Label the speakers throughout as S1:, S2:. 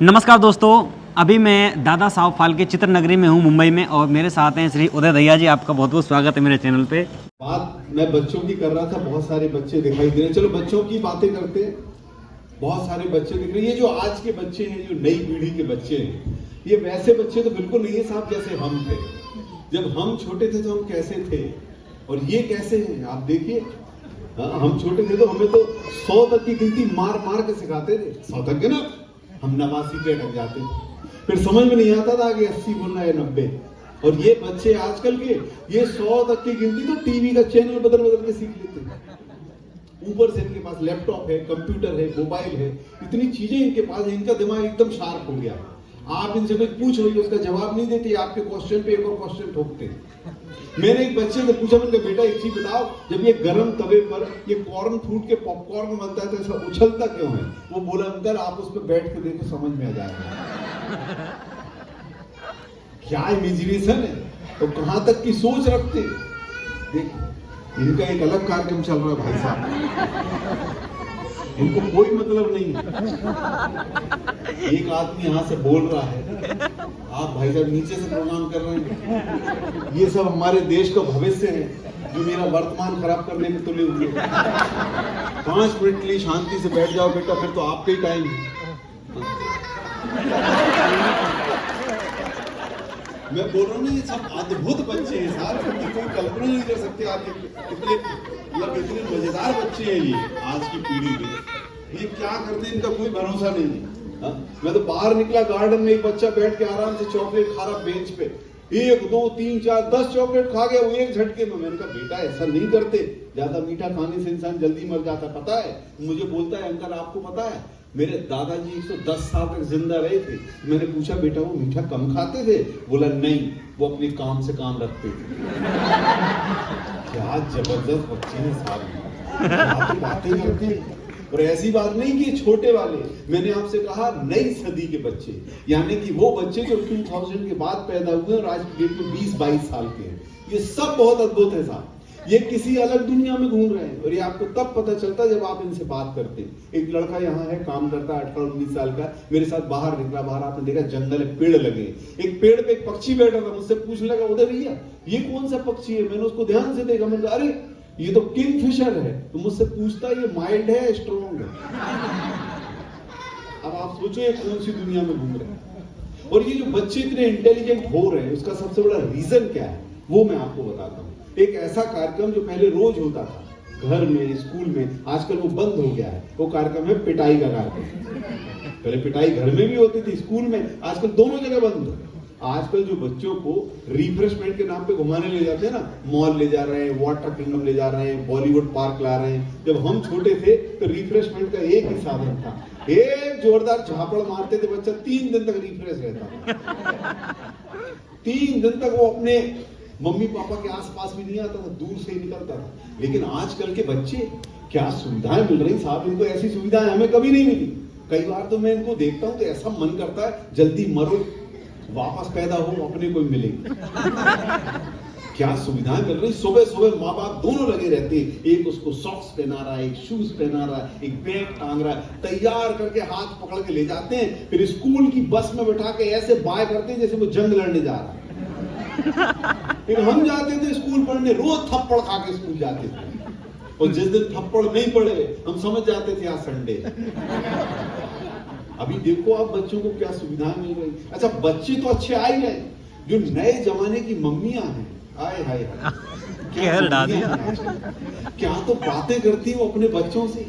S1: नमस्कार दोस्तों, अभी मैं दादा साहब फाल्के चित्र नगरी में हूँ मुंबई में और मेरे साथ हैं श्री उदय दहिया जी। आपका बहुत बहुत स्वागत है मेरे चैनल पे।
S2: बात मैं बच्चों की कर रहा था, बहुत सारे बच्चे दिखाई दे रहे हैं। चलो बच्चों की बातें करते हैं। बहुत सारे बच्चे दिख रहे हैं। ये जो आज के बच्चे हैं, जो नई पीढ़ी के बच्चे हैं, ये वैसे बच्चे तो बिल्कुल नहीं है साहब जैसे हम थे। जब हम छोटे थे तो हम कैसे थे और ये कैसे हैं आप देखिए। हम छोटे थे तो हमें तो 100 तक की गिनती मार मार के सिखाते थे। 100 तक के ना हम 89 पे अटक जाते थे, फिर समझ में नहीं आता था कि 80 बोलना है 90। और ये बच्चे आजकल के ये 100 तक की गिनती तो टीवी का चैनल बदल बदल के सीख लेते हैं। ऊपर से इनके पास लैपटॉप है, कंप्यूटर है, मोबाइल है, इतनी चीजें इनके पास है, इनका दिमाग एकदम शार्प हो गया। आप इनसे कुछ पूछ रही हो उसका जवाब नहीं देते, आपके क्वेश्चन पे एक और क्वेश्चन ठोकते हैं। मैंने एक बच्चे से पूछा, मैंने कहा बेटा एक चीज बताओ, जब ये गरम तवे पर ये कॉर्न फूट के पॉपकॉर्न बनता है तो ऐसा उछलता क्यों है? वो बोला अंकल आप उस पर बैठ के देखो समझ में आ जाएगा। क्या इमेजिनेशन है तो कहां तक की सोच रखते। देखो इनका एक अलग कार्यक्रम चल रहा है भाई साहब, इनको कोई मतलब नहीं है। एक आदमी यहां से बोल रहा है, आप भाई साहब नीचे से प्रणाम कर रहे हैं। ये सब हमारे देश का भविष्य है जो मेरा वर्तमान खराब करने में तुले हुए। 5 मिनट के लिए शांति से बैठ जाओ बेटा, फिर तो आपके ही टाइम है। मैं बोल रहा हूँ ना, ये सब अद्भुत बच्चे हैं साहब, इनकी कोई कल्पना नहीं कर सकते आप। इतने मजेदार बच्चे हैं ये आज की पीढ़ी के। ये क्या करते हैं इनका कोई भरोसा नहीं है। मैं तो बाहर निकला, गार्डन में एक बच्चा बैठ के आराम से चॉकलेट खा रहा बेंच पे, 1 2 3 4 10 चॉकलेट खा गया वो एक झटके में। मैंने कहा बेटा ऐसा नहीं करते, ज्यादा मीठा खाने से इंसान जल्दी मर जाता, पता है? मुझे बोलता है अंकल आपको पता है मेरे दादाजी 110 साल तक जिंदा रहे थे। मैंने पूछा बेटा वो मीठा कम खाते थे? बोला नहीं, वो अपने काम से काम रखते थे। क्या जबरदस्त बच्चे हैं साहब, बातें करते हैं। और ऐसी बात नहीं कि छोटे वाले, मैंने आपसे कहा नई सदी के बच्चे, यानी कि वो बच्चे जो 2000 के बाद पैदा हुए और आज की डेट में 20-22 साल के हैं, ये सब बहुत अद्भुत है साहब। ये किसी अलग दुनिया में घूम रहे हैं और ये आपको तब पता चलता है जब आप इनसे बात करते हैं। एक लड़का यहाँ है, काम करता है, 18-19 साल का, मेरे साथ बाहर निकला। बाहर आपने देखा जंगल है, पेड़ लगे, एक पेड़ पे एक पक्षी बैठा था। मुझसे पूछने लगा उधर भैया ये कौन सा पक्षी है? मैंने उसको ध्यान से देखा, मैंने कहा अरे ये तो किंगफिशर है। तो मुझसे पूछता ये माइल्ड है स्ट्रॉन्ग है? अब आप सोचो ये कौन सी दुनिया में घूम रहे हैं। और ये जो बच्चे इतने इंटेलिजेंट हो रहे हैं उसका सबसे बड़ा रीजन क्या है वो मैं आपको बताता हूँ। एक ऐसा कार्यक्रम जो पहले रोज होता था घर में, स्कूल में, आजकल वो बंद हो गया है। वो कार्यक्रम है पिटाई का कार्यक्रम। पहले पिटाई घर में भी होती थी, स्कूल में, आजकल दोनों जगह बंद है। आजकल जो बच्चों को रिफ्रेशमेंट के नाम पे घुमाने ले जाते हैं ना, मॉल ले जा रहे हैं, वाटर किंगडम ले जा रहे हैं, बॉलीवुड पार्क ला रहे हैं। जब हम छोटे थे तो रिफ्रेशमेंट का एक ही साधन था, एक जोरदार झापड़ मारते थे, बच्चा 3 दिन तक रिफ्रेश रहता था। 3 दिन तक वो अपने मम्मी पापा के आसपास भी नहीं आता था, दूर से ही निकलता था। लेकिन आजकल के बच्चे क्या सुविधाएं मिल रही साहब, इनको ऐसी सुविधाएं हमें कभी नहीं मिली। कई बार तो मैं इनको देखता हूं तो ऐसा मन करता है जल्दी मरो, वापस पैदा हो, अपने कोई मिले। क्या सुविधाएं मिल रही। सुबह सुबह माँ बाप दोनों लगे रहते हैं, एक उसको सॉक्स पहना रहा है, एक शूज पहना रहा है, एक बैग टांग रहा है, तैयार करके हाथ पकड़ के ले जाते हैं। फिर स्कूल की बस में बैठा के ऐसे बाय करते हैं जैसे वो जंग लड़ने जा रहा है। फिर हम जाते थे स्कूल पढ़ने, रोज थप्पड़ खा के स्कूल जाते थे। और जिस दिन थप्पड़ नहीं पड़े हम समझ जाते थे आज संडे। अभी देखो आप बच्चों को क्या सुविधाएं मिल रही। अच्छा बच्चे तो अच्छे आ ही रहे, जो नए जमाने की मम्मियां हैं, आए हाय क्या तो बातें करती है वो अपने बच्चों से,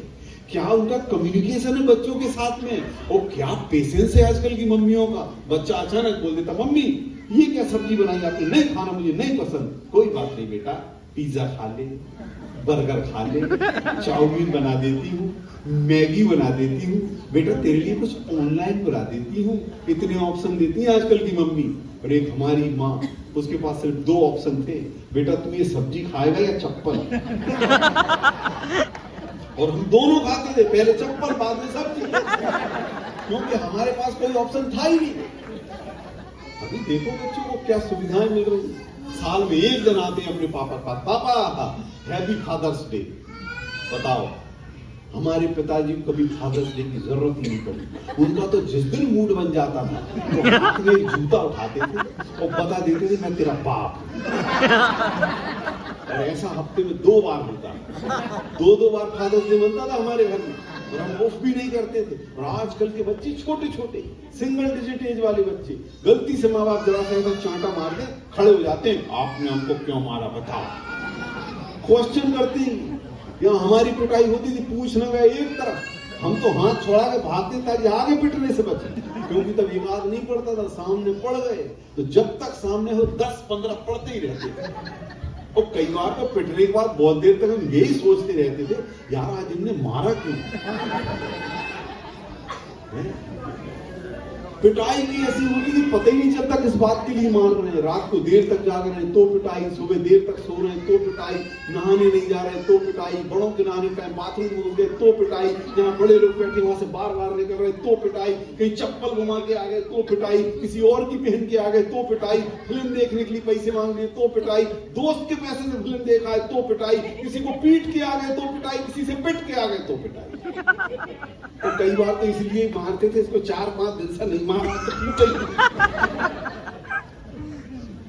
S2: क्या उनका कम्युनिकेशन है बच्चों के साथ में, और क्या पेशेंस है आजकल की मम्मियों का। बच्चा अचानक बोल देता मम्मी ये क्या सब्जी बनाई आपने, नहीं खाना, मुझे नहीं पसंद। कोई बात नहीं बेटा, पिज्जा खा ले, बर्गर खा ले, चाउमीन बना देती हूँ, मैगी बना देती हूँ, बेटा तेरे लिए कुछ ऑनलाइन बना देती हूँ। इतने ऑप्शन देती है आजकल की मम्मी। और एक हमारी माँ, उसके पास सिर्फ 2 ऑप्शन थे, बेटा तू ये सब्जी खाएगा या चप्पल। और हम दोनों खाते थे, पहले चप्पल बाद में सब्जी, क्योंकि हमारे पास कोई ऑप्शन था ही नहीं। अभी देखो बच्चों को क्या सुविधाएं मिल रही। साल में एक दिन आते हैं अपने पापा के पास, पापा हैप्पी फादर्स डे, बताओ हमारे पिताजी को कभी फादर्स डे की जरूरत ही नहीं पड़ी। उनका तो जिस दिन मूड बन जाता था तो हाथ में एक जूता उठाते थे और बता देते थे मैं तेरा बाप हूं। और ऐसा हफ्ते में 2 बार होता, 2 बार फादर्स डे बनता था हमारे घर में, और हम ऑफ भी नहीं करते थे। और आजकल के बच्चे छोटे छोटे सिंगल डिजिट एज वाले बच्चे गलती से माँ बाप जरा सा ऐसा चांटा मार दे खड़े हो जाते हैं, आपने हमको क्यों मारा बताओ, क्वेश्चन करते हैं। यहाँ हमारी पिटाई होती थी, पूछना गया एक तरफ, हम तो हाथ छोड़ा के भागते ताकि आगे पिटने से बचे, क्योंकि तब याद नहीं पड़ता था, सामने पड़ गए तो जब तक सामने हो 10-15 पड़ते ही रहते थे। और कई बार तो पिटने के बाद बहुत देर तक हम यही सोचते रहते थे, यार आज इनने मारा क्यों। पिटाई की ऐसी होती थी पता ही नहीं चलता किस बात के लिए मार रहे हैं। रात को देर तक जाग रहे हैं तो पिटाई, सुबह देर तक सो रहे हैं तो पिटाई, नहाने नहीं जा रहे हैं तो पिटाई, बड़ों के नहाने टाइम बाथरूम घुस गए तो पिटाई, जहाँ बड़े लोग बैठे वहां से बार बार निकल रहे तो पिटाई, कहीं चप्पल घुमा के आ गए तो पिटाई, किसी और की पहन के आ गए तो पिटाई, फिल्म देखने के लिए पैसे मांग लिए तो पिटाई, दोस्त के पैसे से फिल्म देखा है तो पिटाई, किसी को पीट के आ गए तो पिटाई, किसी से पिट के आ गए तो पिटाई। तो कई बार तो इसलिए मारते थे, इसको 4-5 दिन से नहीं मारा तो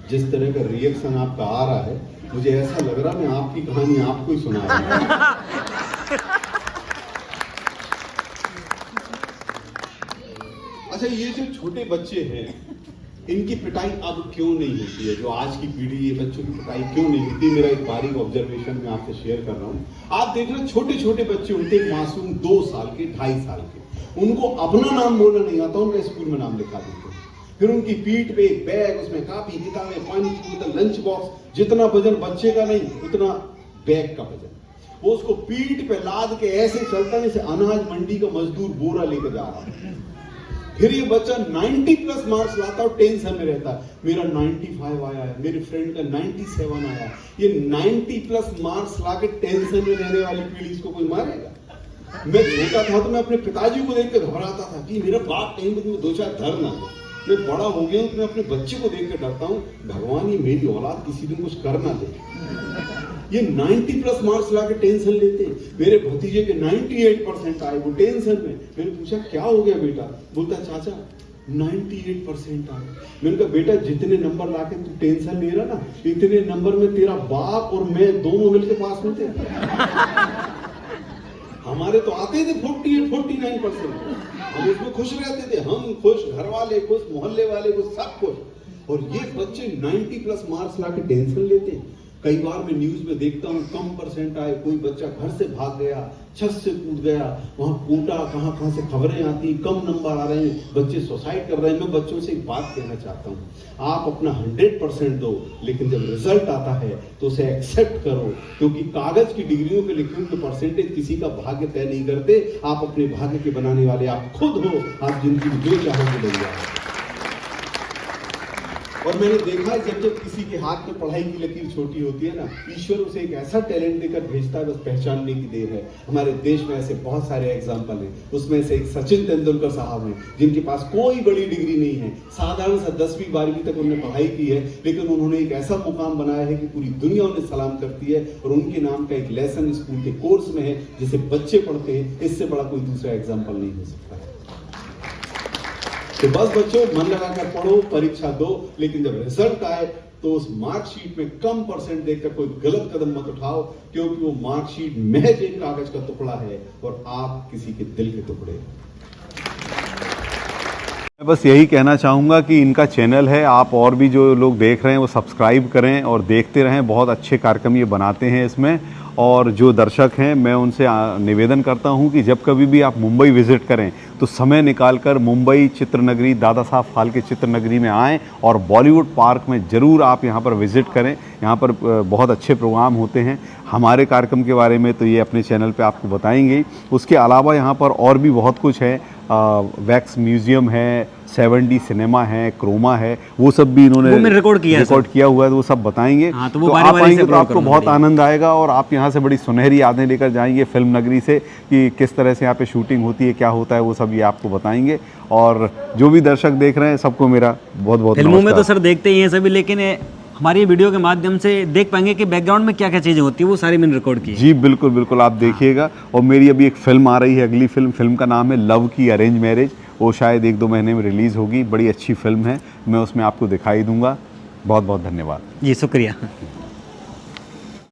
S2: जिस तरह का रिएक्शन आपका आ रहा है, मुझे ऐसा लग रहा मैं आपकी कहानी आपको ही सुना रहा हूं। अच्छा, ये जो छोटे बच्चे हैं इनकी पिटाई अब क्यों नहीं होती है, जो आज की पीढ़ी ये बच्चों की पिटाई क्यों नहीं होती, मेरा एक बारीक ऑब्जर्वेशन मैं आपसे शेयर कर रहा हूं। आप देख रहे हैं छोटे छोटे बच्चे होते हैं, मासूम 2 साल के 2.5 साल के, उनको अपना नाम बोलना नहीं आता, उनका स्कूल में नाम लिखा देते हैं। फिर उनकी पीठ पे एक बैग, उसमें कापी किताबें, पानी की बोतल, लंच बॉक्स, जितना वजन बच्चे का नहीं उतना बैग का वजन, वो उसको पीठ पे लाद के ऐसे चलता जैसे अनाज मंडी का मजदूर बोरा लेकर जा रहा है। फिर ये बच्चा 90+ मार्क्स लाता और टेंशन में रहता है, मेरा 95 आया है, मेरे फ्रेंड का 97 आया। ये 90+ मार्क्स लाके टेंशन में रहने वाली पीढ़ी इसको कोई मारेगा। मैं छोटा था तो मैं अपने पिताजी को देख कर घबराता था कि मेरा बाप कहीं में 2-4 धर ना। मैं बड़ा हो गया हूं तो मैं अपने बच्चे को देख कर डरता हूं, भगवान ये मेरी औलाद किसी दिन कुछ कर ना दे। ये 90+ मार्क्स लाके टेंशन लेते हैं। मेरे भतीजे के 98% आए, वो टेंशन में। मैंने पूछा क्या हो गया बेटा, बोलता चाचा 98% आए। मैंने कहा बेटा जितने नंबर लाके तू टेंशन ले रहा ना, इतने नंबर में तेरा बाप और मैं दोनों मिलकर पास में थे। हमारे तो आते थे 48-49%, हम उसमें खुश रहते थे, हम खुश, घर वाले खुश, मोहल्ले वाले खुश, सब खुश। और ये बच्चे 90+ मार्क्स लाके टेंशन लेते हैं। कई बार मैं न्यूज में देखता हूँ कम परसेंट आए, कोई बच्चा घर से भाग गया, छत से कूद गया, वहां कूटा, कहां से खबरें आती, कम नंबर आ रहे हैं, बच्चे सुसाइड कर रहे हैं। मैं बच्चों से एक बात कहना चाहता हूँ, आप अपना 100% दो, लेकिन जब रिजल्ट आता है तो उसे एक्सेप्ट करो, क्योंकि कागज की डिग्रियों पे लिखे हुए परसेंटेज किसी का भाग्य तय नहीं करते। आप अपने भाग्य के बनाने वाले आप खुद हो, आप जिंदगी में जो चाहोगे बन जाओ। और मैंने देखा है जब जब किसी के हाथ में पढ़ाई की लकीर छोटी होती है ना, ईश्वर उसे एक ऐसा टैलेंट देकर भेजता है, बस पहचानने की देर है। हमारे देश में ऐसे बहुत सारे एग्जाम्पल हैं, उसमें से एक सचिन तेंदुलकर साहब हैं, जिनके पास कोई बड़ी डिग्री नहीं है, साधारण सा 10वीं-12वीं तक उन्होंने पढ़ाई की है, लेकिन उन्होंने एक ऐसा मुकाम बनाया है कि पूरी दुनिया उन्हें सलाम करती है। और उनके नाम का एक लेसन स्कूल के कोर्स में है, जिसे बच्चे पढ़ते हैं। इससे बड़ा कोई दूसरा एग्जाम्पल नहीं हो सकता है। तो बस बच्चों मन लगाकर पढ़ो, परीक्षा दो, लेकिन जब रिजल्ट आए तो उस मार्कशीट में कम परसेंट देखकर कोई गलत कदम मत उठाओ, क्योंकि वो मार्कशीट महज एक कागज का टुकड़ा है और आप किसी के दिल के टुकड़े।
S3: मैं बस यही कहना चाहूँगा कि इनका चैनल है, आप और भी जो लोग देख रहे हैं वो सब्सक्राइब करें और देखते रहें। बहुत अच्छे कार्यक्रम ये बनाते हैं इसमें। और जो दर्शक हैं मैं उनसे निवेदन करता हूं कि जब कभी भी आप मुंबई विज़िट करें तो समय निकालकर मुंबई चित्रनगरी, दादा साहब फाल्के चित्रनगरी में आएँ और बॉलीवुड पार्क में ज़रूर आप यहां पर विज़िट करें। यहां पर बहुत अच्छे प्रोग्राम होते हैं। हमारे कार्यक्रम के बारे में तो ये अपने चैनल पे आपको बताएंगे। उसके अलावा यहाँ पर और भी बहुत कुछ है, वैक्स म्यूज़ियम है, 7D सिनेमा है, क्रोमा है, वो सब भी इन्होंने रिकॉर्ड किया हुआ है, तो वो सब बताएंगे।
S1: हाँ,
S3: तो आप आएंगे तो आपको बहुत आनंद आएगा और आप यहाँ से बड़ी सुनहरी यादें लेकर जाएंगे फिल्म नगरी से, कि किस तरह से यहाँ पे शूटिंग होती है, क्या होता है, वो सब ये आपको बताएंगे। और जो भी दर्शक देख रहे हैं सबको मेरा बहुत बहुत
S1: फिल्मों में तो सर देखते ही हैं सभी, लेकिन हमारी वीडियो के माध्यम से देख पाएंगे कि बैकग्राउंड में क्या क्या चीज़ें होती है, वो सारी मैंने रिकॉर्ड की है।
S3: जी बिल्कुल बिल्कुल, आप देखिएगा। और मेरी अभी एक फ़िल्म आ रही है, अगली फिल्म का नाम है लव की अरेंज मैरिज। वो शायद 1-2 महीने में रिलीज़ होगी। बड़ी अच्छी फिल्म है, मैं उसमें आपको दिखाई दूंगा। बहुत बहुत धन्यवाद।
S1: जी शुक्रिया।